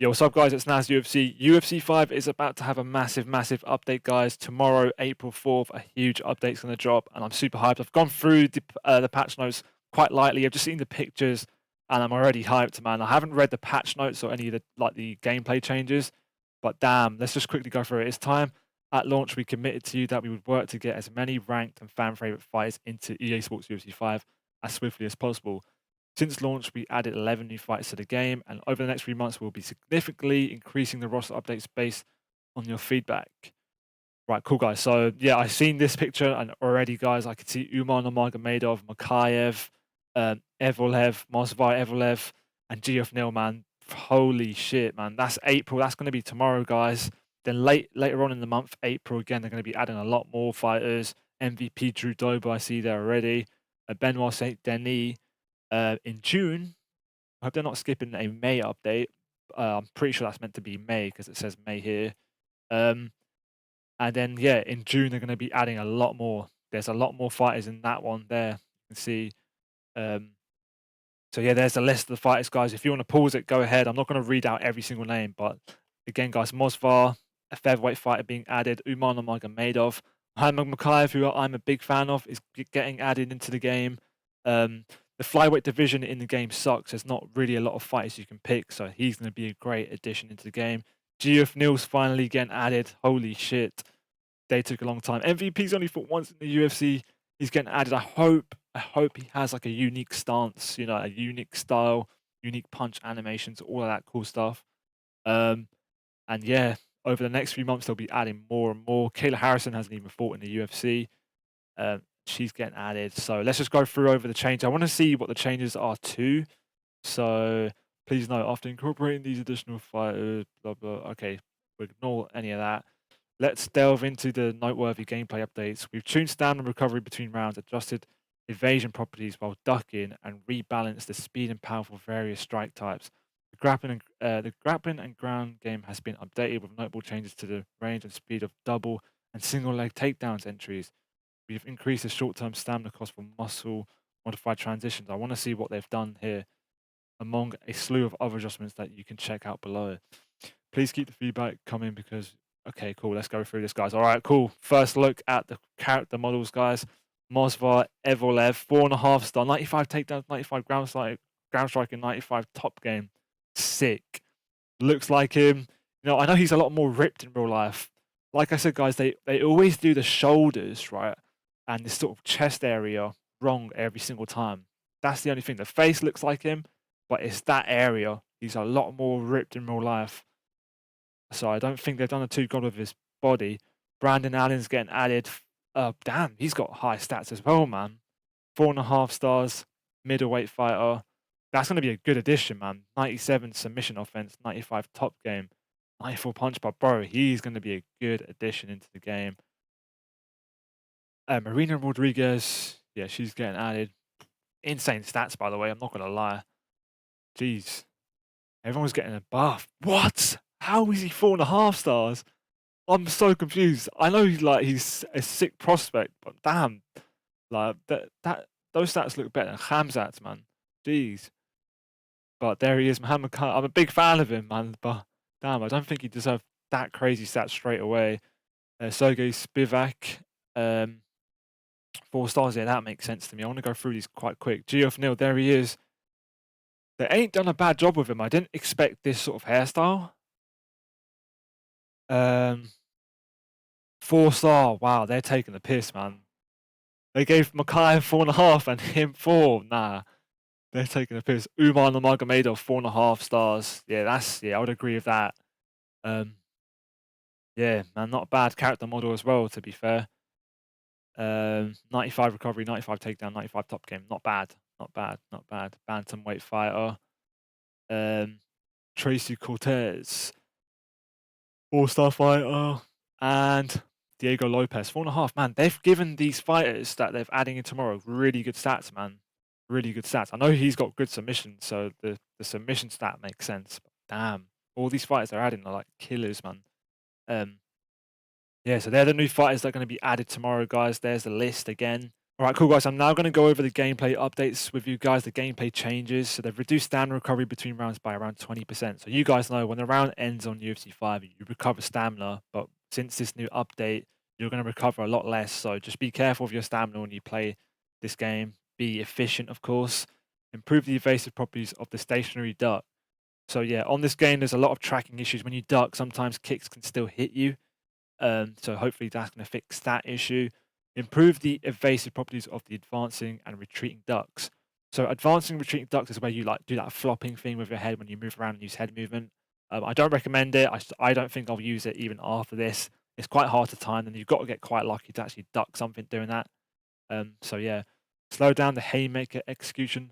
Yo, what's up, guys? It's NazUFC. UFC 5 is about to have a massive update, guys. Tomorrow, April 4th, a huge update's going to drop, and I'm super hyped. I've gone through the patch notes quite lightly. I've just seen the pictures, and I'm already hyped, man. I haven't read the patch notes or any of the gameplay changes, but damn, let's just quickly go through it. It's time. At launch, we committed to you that we would work to get as many ranked and fan favorite fights into EA Sports UFC 5 as swiftly as possible. Since launch, we added 11 new fights to the game, and over the next 3 months, we'll be significantly increasing the roster updates based on your feedback. Right, cool, guys. So, yeah, I've seen this picture, and already, guys, I can see Umar Nurmagomedov, Makayev, Evloev, Mosvar Evloev, and Geoff Neal, man. Holy shit, man. That's April. That's going to be tomorrow, guys. Then later on in the month, April, again, they're going to be adding a lot more fighters. MVP Drew Dober, I see there already. Benoit Saint Denis in June. I hope they're not skipping a May update. I'm pretty sure that's meant to be May because it says May here. And then, yeah, in June, they're going to be adding a lot more. There's a lot more fighters in that one there. You can see. So, yeah, there's a list of the fighters, guys. If you want to pause it, go ahead. I'm not going to read out every single name. But, again, guys, Mosvar, a featherweight fighter being added. Umar Nurmagomedov. Muhammad Makayev, who I'm a big fan of, is getting added into the game. The flyweight division in the game sucks. There's not really a lot of fighters you can pick, so he's going to be a great addition into the game. Geoff Neal's finally getting added. Holy shit. They took a long time. MVP's only fought once in the UFC. He's getting added. I hope he has like a unique stance, a unique style, unique punch animations, all of that cool stuff. And yeah, over the next few months, they'll be adding more and more. Kayla Harrison hasn't even fought in the UFC. She's getting added. So let's just go through over the change. I want to see what the changes are too. So please note, after incorporating these additional fighters, blah, blah. Okay, we'll ignore any of that. Let's delve into the noteworthy gameplay updates. We've tuned stamina recovery between rounds, adjusted evasion properties while ducking, and rebalanced the speed and power for various strike types. The grappling and ground game has been updated with notable changes to the range and speed of double and single leg takedowns entries. We've increased the short-term stamina cost for muscle modified transitions. I want to see what they've done here among a slew of other adjustments that you can check out below. Please keep the feedback coming because, okay, cool. Let's go through this, guys. All right, cool. First look at the character models, guys. Mosvar Evloev, 4.5 star, 95 takedowns, 95 ground striking, 95 top game. Sick. Looks like him. I know he's a lot more ripped in real life. Like I said, guys, they always do the shoulders, right? And this sort of chest area wrong every single time. That's the only thing. The face looks like him, but it's that area. He's a lot more ripped in real life. So I don't think they've done a too good with his body. Brandon Allen's getting added. Damn, he's got high stats as well, man. 4.5 stars, middleweight fighter. That's going to be a good addition, man. 97 submission offense, 95 top game, 94 punch, but bro, he's going to be a good addition into the game. Marina Rodriguez, yeah, she's getting added. Insane stats, by the way. I'm not gonna lie. Jeez, everyone's getting a buff. What? How is he 4.5 stars? I'm so confused. I know he's a sick prospect, but damn, like those stats look better than Khamzat's, man. Jeez. But there he is, Muhammad Khan. I'm a big fan of him, man. But damn, I don't think he deserved that crazy stats straight away. Sergey Spivak. 4 stars, yeah, that makes sense to me. I want to go through these quite quick. Geoff Neal, there he is. They ain't done a bad job with him. I didn't expect this sort of hairstyle. 4-star. Wow, they're taking the piss, man. They gave Makai 4.5 and him 4. Nah, they're taking the piss. Umar Nurmagomedov 4.5 stars. Yeah, I would agree with that. Yeah, man, not a bad character model as well, to be fair. 95 recovery, 95 takedown, 95 top game. Not bad. Bantamweight fighter. Tracy Cortez. 4-star fighter. And Diego Lopez. 4.5. Man, they've given these fighters that they're adding in tomorrow really good stats, man. Really good stats. I know he's got good submissions, so the submission stat makes sense. But damn. All these fighters they're adding are like killers, man. Yeah, so they're the new fighters that are going to be added tomorrow, guys. There's the list again. All right, cool guys. I'm now going to go over the gameplay updates with you guys. The gameplay changes. So they've reduced stamina recovery between rounds by around 20%. So you guys know when the round ends on UFC 5, you recover stamina. But since this new update, you're going to recover a lot less. So just be careful of your stamina when you play this game. Be efficient, of course. Improve the evasive properties of the stationary duck. So yeah, on this game, there's a lot of tracking issues. When you duck, sometimes kicks can still hit you. So hopefully that's going to fix that issue. Improve the evasive properties of the advancing and retreating ducks. So advancing and retreating ducks is where you like do that flopping thing with your head when you move around and use head movement. I don't recommend it. I don't think I'll use it even after this. It's quite hard to time, and you've got to get quite lucky to actually duck something doing that. So yeah, slow down the haymaker execution.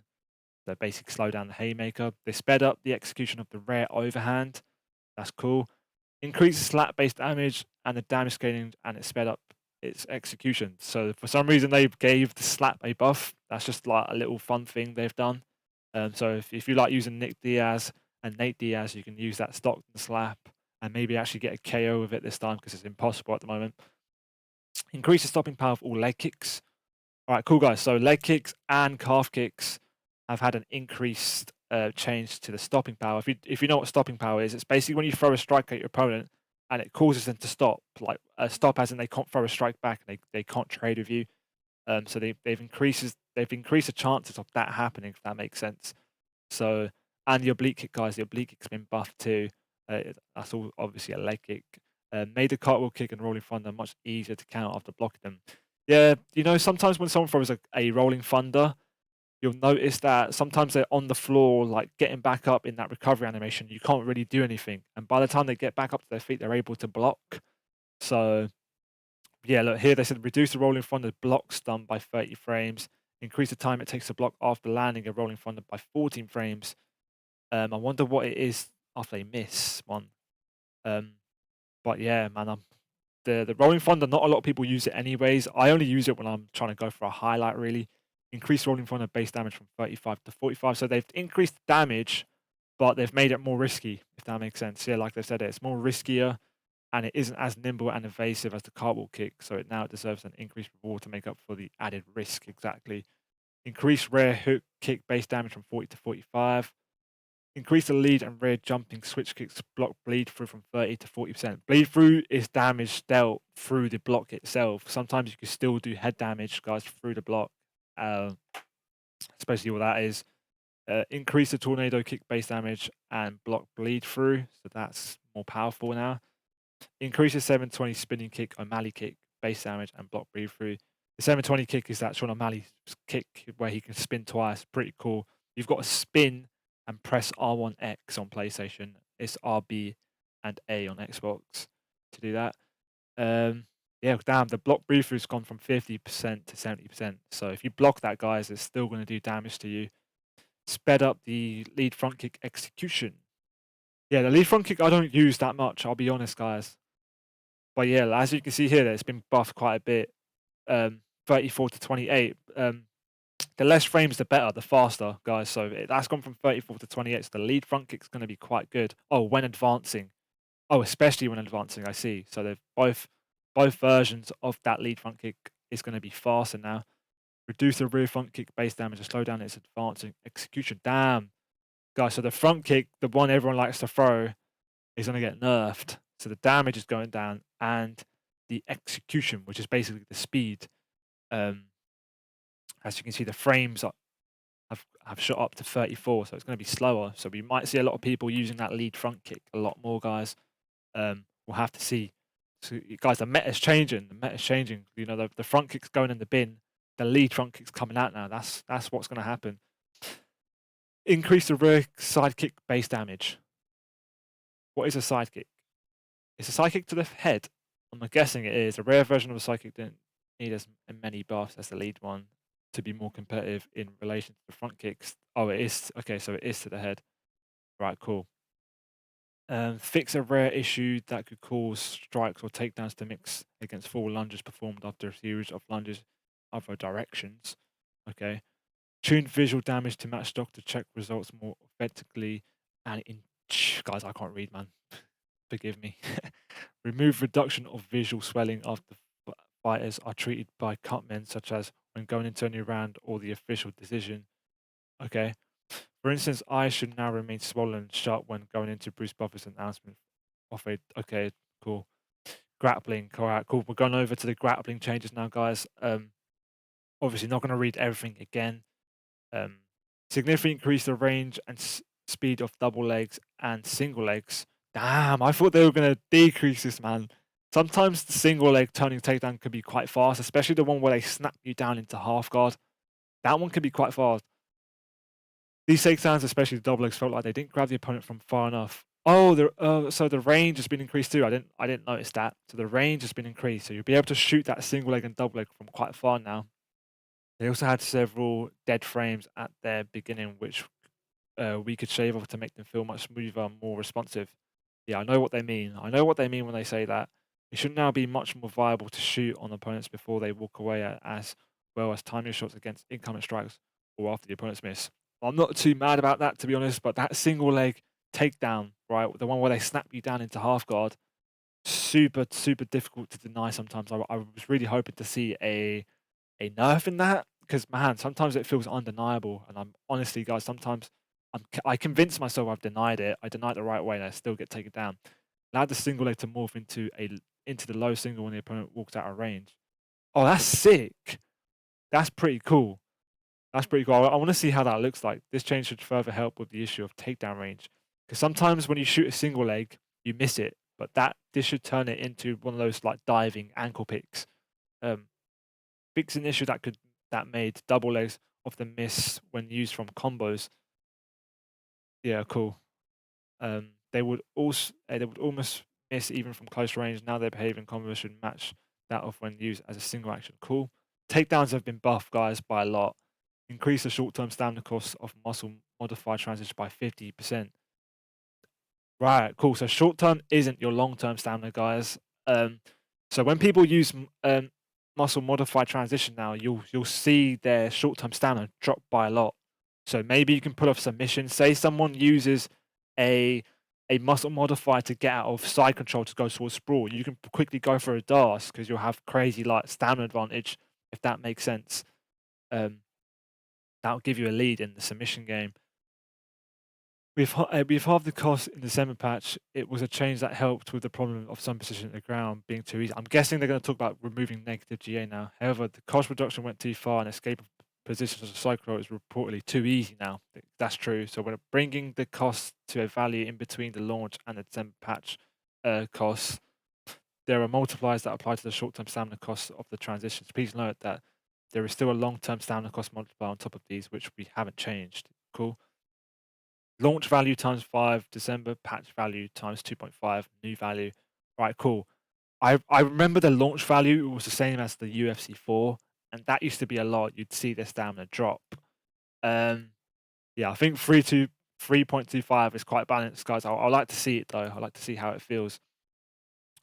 So basically slow down the haymaker. They sped up the execution of the rare overhand. That's cool. Increases slap-based damage and the damage scaling, and it sped up its execution. So for some reason they gave the slap a buff. That's just like a little fun thing they've done. So if you like using Nick Diaz and Nate Diaz, you can use that Stockton slap and maybe actually get a KO with it this time because it's impossible at the moment. Increase the stopping power of all leg kicks. All right, cool guys. So leg kicks and calf kicks have had an increased change to the stopping power. If you know what stopping power is, it's basically when you throw a strike at your opponent and it causes them to stop. Like stop as in they can't throw a strike back and they can't trade with you. So they've increased the chances of that happening, if that makes sense. So and the oblique kick, guys, the oblique kick's been buffed too. That's all obviously a leg kick. Made the cartwheel kick and rolling thunder much easier to count after blocking them. Yeah, sometimes when someone throws a rolling thunder, you'll notice that sometimes they're on the floor, like getting back up in that recovery animation. You can't really do anything. And by the time they get back up to their feet, they're able to block. So, yeah, look here, they said reduce the rolling thunder block stun by 30 frames, increase the time it takes to block after landing a rolling thunder by 14 frames. I wonder what it is after they miss one. But yeah, man, the rolling thunder, not a lot of people use it anyways. I only use it when I'm trying to go for a highlight, really. Increased rolling thunder base damage from 35 to 45. So they've increased damage, but they've made it more risky, if that makes sense. Yeah, like they said, it's more riskier and it isn't as nimble and evasive as the cartwheel kick. So it now deserves an increased reward to make up for the added risk, exactly. Increased rear hook kick base damage from 40 to 45. Increase the lead and rear jumping switch kicks block bleed through from 30 to 40%. Bleed through is damage dealt through the block itself. Sometimes you can still do head damage, guys, through the block. Especially what that is. Increase the tornado kick base damage and block bleed through. So that's more powerful now. Increase the 720 spinning kick O'Malley kick base damage and block bleed through. The 720 kick is that Sean O'Malley kick where he can spin twice. Pretty cool. You've got to spin and press R1X on PlayStation. It's RB and A on Xbox to do that. Yeah, damn, the block breathe through's gone from 50% to 70%. So if you block that, guys, it's still going to do damage to you. Sped up the lead front kick execution. Yeah, the lead front kick I don't use that much, I'll be honest, guys. But yeah, as you can see here, it's been buffed quite a bit. 34 to 28. The less frames, the better, the faster, guys. So that's gone from 34 to 28. So the lead front kick's going to be quite good. Oh, when advancing. Oh, especially when advancing, I see. So they've both versions of that lead front kick is going to be faster now. Reduce the rear front kick base damage and slow down its advancing execution. Damn. Guys, so the front kick, the one everyone likes to throw, is going to get nerfed. So the damage is going down and the execution, which is basically the speed. As you can see, the frames have shot up to 34, so it's going to be slower. So we might see a lot of people using that lead front kick a lot more, guys. We'll have to see. So, guys, the meta's changing. The meta's changing. You know, the front kick's going in the bin. The lead front kick's coming out now. That's what's going to happen. Increase the rear side kick base damage. What is a side kick? It's a side kick to the head. I'm guessing it is. A rare version of a side kick didn't need as many buffs as the lead one to be more competitive in relation to the front kicks. Oh, it is. Okay, so it is to the head. Right, cool. Fix a rare issue that could cause strikes or takedowns to mix against full lunges performed after a series of lunges other directions. Okay. Tune visual damage to match stock to check results more authentically and in guys, I can't read, man. Forgive me. Remove reduction of visual swelling after fighters are treated by cutmen, such as when going into a new round or the official decision. Okay. For instance, eyes should now remain swollen shut when going into Bruce Buffer's announcement of a okay, cool. Grappling, alright, cool. We're going over to the grappling changes now, guys. Obviously not gonna read everything again. Um, Significantly increase the range and speed of double legs and single legs. Damn, I thought they were gonna decrease this, man. Sometimes the single leg turning takedown can be quite fast, especially the one where they snap you down into half guard. That one can be quite fast. These takedowns, especially the double legs, felt like they didn't grab the opponent from far enough. Oh, so the range has been increased too. I didn't notice that. So the range has been increased. So you'll be able to shoot that single leg and double leg from quite far now. They also had several dead frames at their beginning, which we could shave off to make them feel much smoother and more responsive. Yeah, I know what they mean. I know what they mean when they say that. It should now be much more viable to shoot on opponents before they walk away, as well as time your shots against incoming strikes or after the opponent's miss. I'm not too mad about that, to be honest, but that single leg takedown, right, the one where they snap you down into half guard, super, super difficult to deny sometimes. I was really hoping to see a nerf in that because, man, sometimes it feels undeniable. And I'm honestly, guys, sometimes I convince myself I've denied it. I deny it the right way and I still get taken down. Allow the single leg to morph into the low single when the opponent walks out of range. Oh, that's sick. That's pretty cool. That's pretty cool. I want to see how that looks like. This change should further help with the issue of takedown range. Because sometimes when you shoot a single leg, you miss it. But this should turn it into one of those like diving ankle picks. Fix an issue that made double legs often miss when used from combos. Yeah, cool. They would almost miss even from close range. Now their behavior in combos should match that of when used as a single action. Cool. Takedowns have been buffed, guys, by a lot. Increase the short-term stamina cost of muscle modified transition by 50%. Right, cool. So short-term isn't your long-term stamina, guys. So when people use muscle modified transition now, you'll see their short-term stamina drop by a lot. So maybe you can pull off submission. Say someone uses a muscle modifier to get out of side control to go towards sprawl. You can quickly go for a DAS because you'll have crazy like stamina advantage, if that makes sense. That'll give you a lead in the submission game. We've halved the cost in the December patch. It was a change that helped with the problem of some position at the ground being too easy. I'm guessing they're going to talk about removing negative GA now. However, the cost reduction went too far and escape of positions as a cycle is reportedly too easy now. That's true. So when bringing the cost to a value in between the launch and the December patch costs, there are multipliers that apply to the short-term stamina costs of the transitions. Please note that there is still a long-term stamina cost multiplier on top of these, which we haven't changed. Cool. Launch value times 5, December patch value times 2.5, new value. Right, cool. I remember the launch value was the same as the UFC 4, and that used to be a lot. You'd see their stamina drop. Yeah, I think 3.25 is quite balanced, guys. I like to see it though. I like to see how it feels.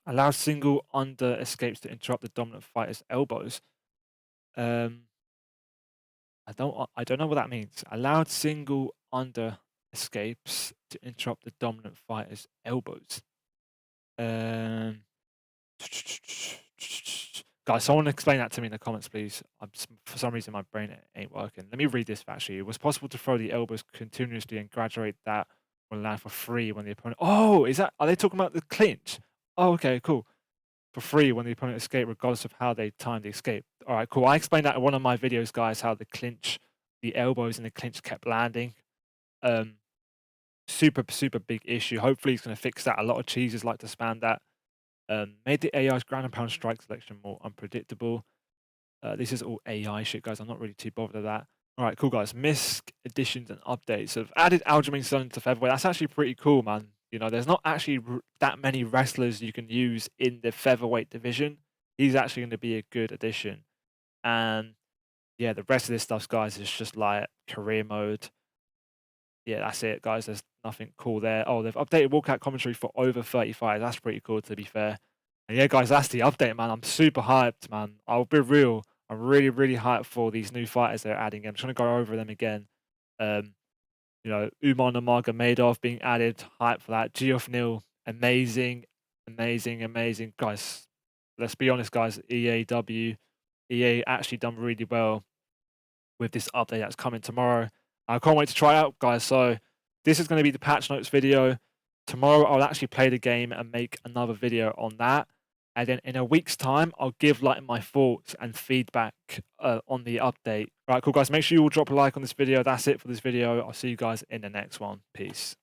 Allow single under escapes to interrupt the dominant fighter's elbows. I don't know what that means. Allowed single under escapes to interrupt the dominant fighter's elbows. Guys, someone explain that to me in the comments, please. For some reason, my brain ain't working. Let me read this actually. It was possible to throw the elbows continuously and graduate that will land for free when the opponent. Oh, are they talking about the clinch? Oh, okay, cool. For free when the opponent escaped, regardless of how they timed the escape. All right, cool. I explained that in one of my videos, guys, how the elbows in the clinch kept landing. Super, super big issue. Hopefully, he's going to fix that. A lot of cheeses like to spam that. Made the AI's ground and pound strike selection more unpredictable. This is all AI shit, guys. I'm not really too bothered with that. All right, cool, guys. MISC additions and updates. So I've added Aljamain Sterling to featherweight. That's actually pretty cool, man. You know, there's not actually that many wrestlers you can use in the featherweight division. He's actually going to be a good addition. And yeah, the rest of this stuff, guys, is just like career mode. Yeah, that's it, guys. There's nothing cool there. Oh, they've updated walkout commentary for over 35. That's pretty cool, to be fair. And yeah, guys, that's the update, man. I'm super hyped, man. I'll be real. I'm really, really hyped for these new fighters they're adding. I'm just going to go over them again. You know, Umar Nurmagomedov being added. Hype for that. Geoff Neal, amazing, amazing, amazing. Guys, let's be honest, guys, EA actually done really well with this update that's coming tomorrow. I can't wait to try it out, guys. So this is going to be the patch notes video. Tomorrow I'll actually play the game and make another video on that. And then in a week's time, I'll give like my thoughts and feedback on the update. Right, cool, guys. Make sure you all drop a like on this video. That's it for this video. I'll see you guys in the next one. Peace.